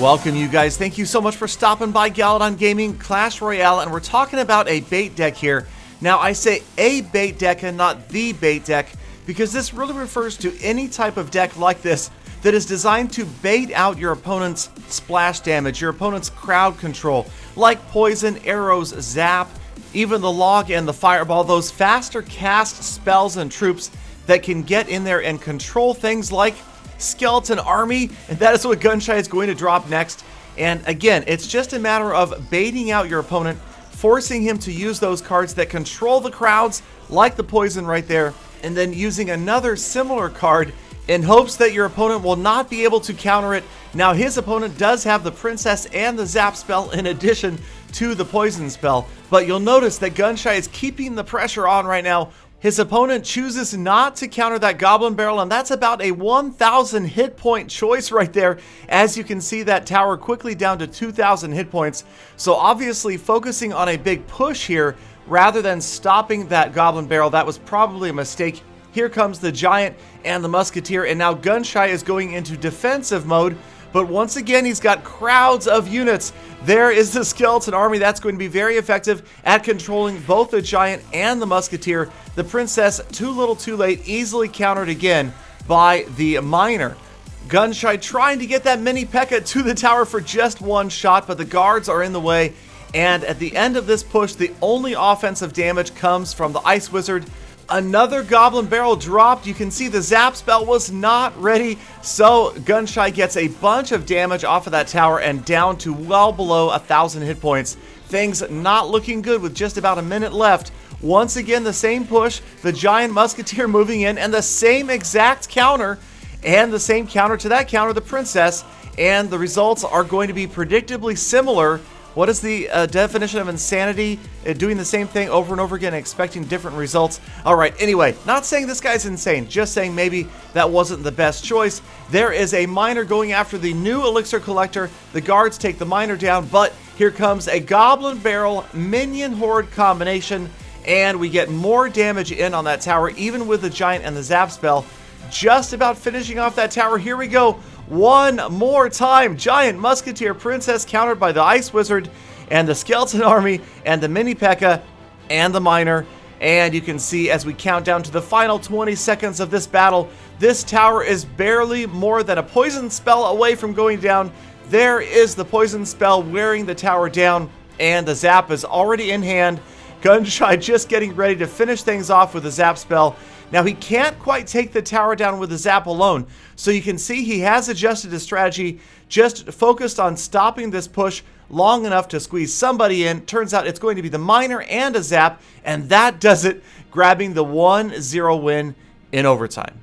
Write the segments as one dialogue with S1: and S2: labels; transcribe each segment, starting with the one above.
S1: Welcome, you guys. Thank you so much for stopping by Galadon Gaming Clash Royale, and we're talking about a bait deck here. Now, I say a bait deck and not the bait deck because this really refers to any type of deck like this that is designed to bait out your opponent's splash damage, your opponent's crowd control, like poison, arrows, zap, even the log and the fireball, those faster cast spells and troops that can get in there and control things like skeleton army, and that is what Gunshy is going to drop next. And again, it's just a matter of baiting out your opponent, forcing him to use those cards that control the crowds, like the poison right there, and then using another similar card in hopes that your opponent will not be able to counter it. Now, his opponent does have the princess and the zap spell in addition to the poison spell, but you'll notice that Gunshy is keeping the pressure on right now. His opponent chooses not to counter that Goblin Barrel, and that's about a 1,000 hit point choice right there. As you can see, that tower quickly down to 2,000 hit points. So obviously focusing on a big push here rather than stopping that Goblin Barrel, that was probably a mistake. Here comes the Giant and the Musketeer, and now Gunshy is going into defensive mode. But once again, he's got crowds of units. There is the Skeleton Army. That's going to be very effective at controlling both the Giant and the Musketeer. The Princess, too little too late, easily countered again by the Miner. Gunshy trying to get that mini P.E.K.K.A. to the tower for just one shot, but the guards are in the way. And at the end of this push, the only offensive damage comes from the Ice Wizard. Another Goblin Barrel dropped. You can see the zap spell was not ready, so Gunshy gets a bunch of damage off of that tower and down to well below 1,000 hit points. Things not looking good with just about a minute left. Once again, the same push, the Giant Musketeer moving in, and the same exact counter, and the same counter to that counter, the Princess, and the results are going to be predictably similar. What is the definition of insanity? Doing the same thing over and over again, expecting different results. All right, anyway, not saying this guy's insane, just saying maybe that wasn't the best choice. There is a Miner going after the new Elixir Collector. The guards take the Miner down, but here comes a Goblin Barrel Minion Horde combination, and we get more damage in on that tower, even with the Giant and the Zap spell. Just about finishing off that tower. Here we go. One more time. Giant, Musketeer, Princess countered by the Ice Wizard and the Skeleton Army and the Mini P.E.K.K.A. and the Miner. And you can see as we count down to the final 20 seconds of this battle, this tower is barely more than a poison spell away from going down. There is the poison spell wearing the tower down, and the zap is already in hand. Gunshy just getting ready to finish things off with the zap spell. Now, he can't quite take the tower down with the zap alone, so you can see he has adjusted his strategy, just focused on stopping this push long enough to squeeze somebody in. Turns out it's going to be the Miner and a zap, and that does it, grabbing the 1-0 win in overtime.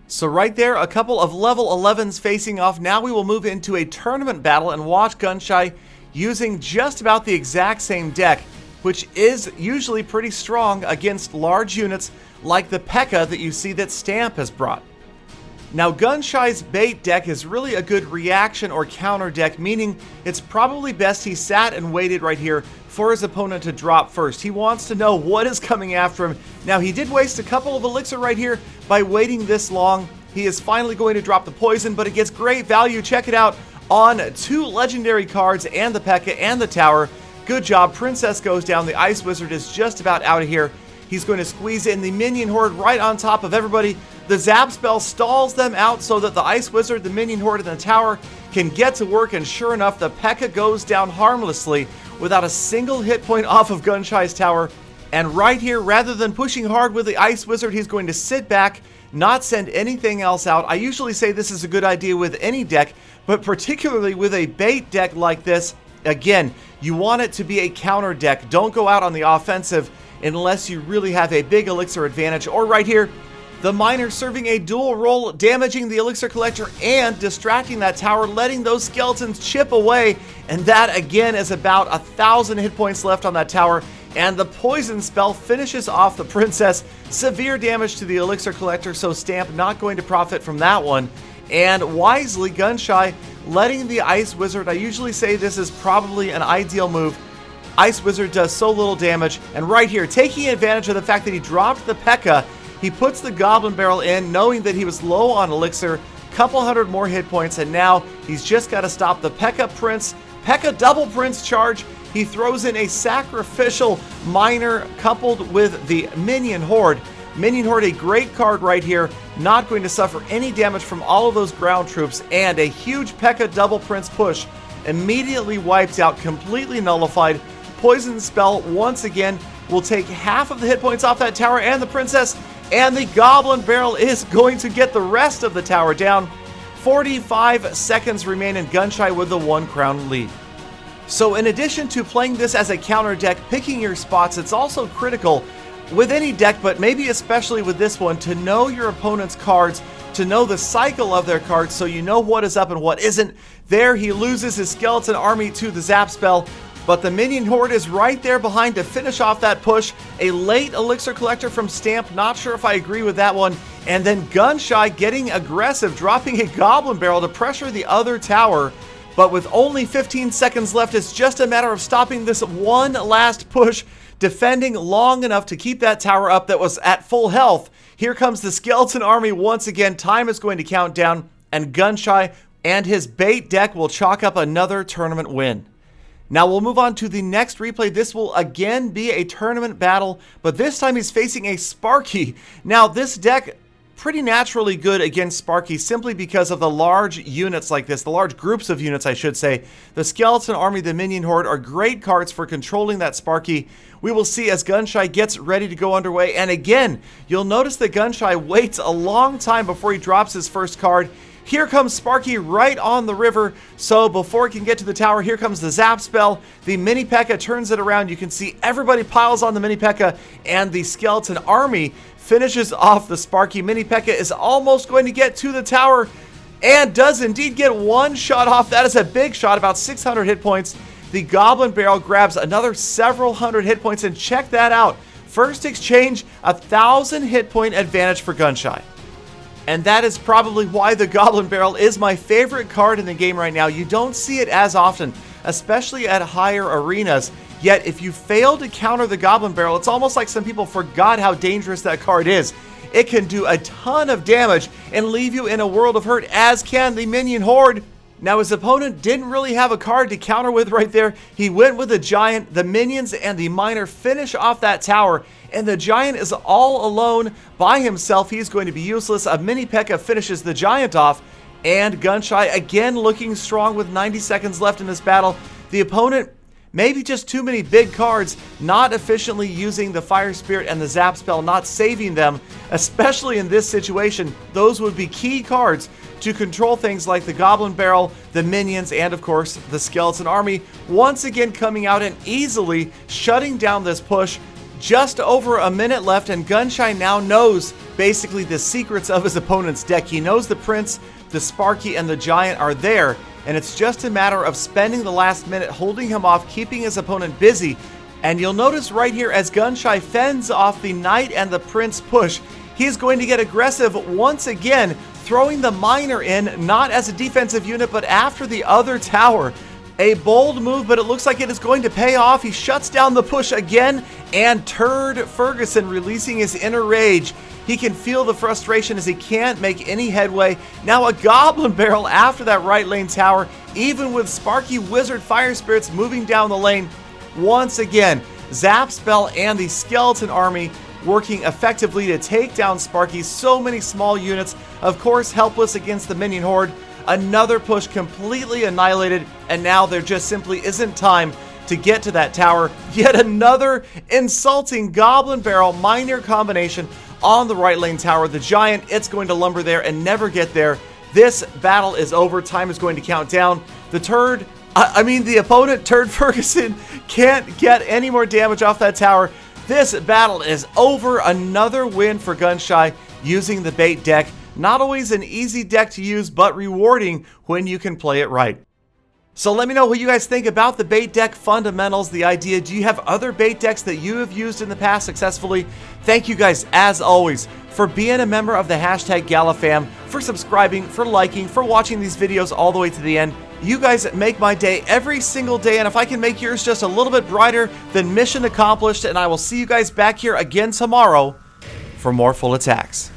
S1: So right there, a couple of level 11s facing off. Now we will move into a tournament battle and watch Gunshy using just about the exact same deck, which is usually pretty strong against large units like the P.E.K.K.A. that you see that Stamp has brought. Now, Gunshy's bait deck is really a good reaction or counter deck, meaning it's probably best he sat and waited right here for his opponent to drop first. He wants to know what is coming after him. Now, he did waste a couple of elixir right here by waiting this long. He is finally going to drop the poison, but it gets great value. Check it out on 2 legendary cards and the P.E.K.K.A. and the tower. Good job. Princess goes down. The Ice Wizard is just about out of here. He's going to squeeze in the Minion Horde right on top of everybody. The Zap spell stalls them out so that the Ice Wizard, the Minion Horde, and the tower can get to work. And sure enough, the P.E.K.K.A. goes down harmlessly without a single hit point off of Gunshy's tower. And right here, rather than pushing hard with the Ice Wizard, he's going to sit back, not send anything else out. I usually say this is a good idea with any deck, but particularly with a bait deck like this. Again, you want it to be a counter deck. Don't go out on the offensive unless you really have a big elixir advantage. Or right here, the Miner serving a dual role, damaging the Elixir Collector and distracting that tower, letting those skeletons chip away. And that, again, is about 1,000 hit points left on that tower. And the poison spell finishes off the Princess. Severe damage to the Elixir Collector, so Stamp not going to profit from that one. And wisely, Gunshy letting the Ice Wizard, I usually say this is probably an ideal move. Ice Wizard does so little damage, and right here, taking advantage of the fact that he dropped the P.E.K.K.A., he puts the Goblin Barrel in, knowing that he was low on Elixir, couple hundred more hit points, and now he's just got to stop the P.E.K.K.A. Prince, P.E.K.K.A. double Prince charge. He throws in a sacrificial miner coupled with the Minion Horde. Minion Horde, a great card right here, not going to suffer any damage from all of those ground troops, and a huge P.E.K.K.A. double Prince push immediately wipes out, completely nullified. Poison Spell once again will take half of the hit points off that tower and the princess, and the Goblin Barrel is going to get the rest of the tower down. 45 seconds remain, and Gunshy with the 1 crown lead. So in addition to playing this as a counter deck, picking your spots, it's also critical with any deck, but maybe especially with this one, to know your opponent's cards, to know the cycle of their cards so you know what is up and what isn't. There he loses his skeleton army to the zap spell, but the Minion Horde is right there behind to finish off that push. A late Elixir Collector from Stamp, not sure if I agree with that one. And then Gunshy getting aggressive, dropping a Goblin Barrel to pressure the other tower. But with only 15 seconds left, it's just a matter of stopping this one last push, defending long enough to keep that tower up that was at full health. Here comes the Skeleton Army once again. Time is going to count down, and Gunshy and his bait deck will chalk up another tournament win. Now we'll move on to the next replay. This will again be a tournament battle, but this time he's facing a Sparky. Now this deck, pretty naturally good against Sparky simply because of the large units like this, the large groups of units I should say. The Skeleton Army, the Minion Horde are great cards for controlling that Sparky. We will see as Gunshy gets ready to go underway, and again, you'll notice that Gunshy waits a long time before he drops his first card. Here comes Sparky right on the river, so before it can get to the tower, here comes the zap spell. The Mini P.E.K.K.A. turns it around. You can see everybody piles on the Mini P.E.K.K.A. and the Skeleton Army finishes off the Sparky. Mini P.E.K.K.A. is almost going to get to the tower and does indeed get one shot off. That is a big shot, about 600 hit points. The Goblin Barrel grabs another several hundred hit points, and check that out. First exchange, 1,000 hit point advantage for Gunshy. And that is probably why the Goblin Barrel is my favorite card in the game right now. You don't see it as often, especially at higher arenas. Yet if you fail to counter the Goblin Barrel, it's almost like some people forgot how dangerous that card is. It can do a ton of damage and leave you in a world of hurt, as can the Minion Horde. Now his opponent didn't really have a card to counter with right there. He went with the Giant. The Minions and the Miner finish off that tower, and the Giant is all alone by himself. He's going to be useless. A Mini P.E.K.K.A. finishes the Giant off, and Gunshy again looking strong with 90 seconds left in this battle. The opponent, maybe just too many big cards, not efficiently using the Fire Spirit and the Zap spell, not saving them, especially in this situation. Those would be key cards to control things like the Goblin Barrel, the Minions, and of course the Skeleton Army, once again coming out and easily shutting down this push. Just over a minute left, and Gunshy now knows basically the secrets of his opponent's deck. He knows the Prince, the Sparky, and the Giant are there, and it's just a matter of spending the last minute holding him off, keeping his opponent busy. And you'll notice right here as Gunshy fends off the Knight and the Prince push, he's going to get aggressive once again, throwing the Miner in, not as a defensive unit, but after the other tower. A bold move, but it looks like it is going to pay off. He shuts down the push again, and Turd Ferguson releasing his inner rage. He can feel the frustration as he can't make any headway. Now a Goblin Barrel after that right lane tower, even with Sparky Wizard Fire Spirits moving down the lane. Once again, Zap Spell and the Skeleton Army working effectively to take down Sparky. So many small units, of course helpless against the Minion Horde. Another push completely annihilated, and now there just simply isn't time to get to that tower. Yet another insulting Goblin Barrel Miner combination on the right lane tower. The Giant, it's going to lumber there and never get there. This battle is over. Time is going to count down. The opponent, Turd Ferguson, can't get any more damage off that tower. This battle is over. Another win for Gunshy using the bait deck. Not always an easy deck to use, but rewarding when you can play it right. So let me know what you guys think about the bait deck fundamentals, the idea. Do you have other bait decks that you have used in the past successfully? Thank you guys, as always, for being a member of the #GalaFam, for subscribing, for liking, for watching these videos all the way to the end. You guys make my day every single day, and if I can make yours just a little bit brighter, then mission accomplished, and I will see you guys back here again tomorrow for more Full Attacks.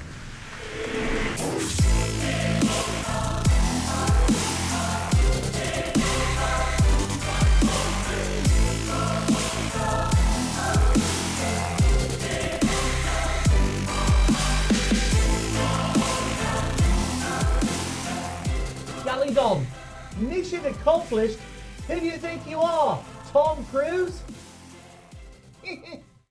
S2: Hold on. Mission accomplished? Who do you think you are? Tom Cruise?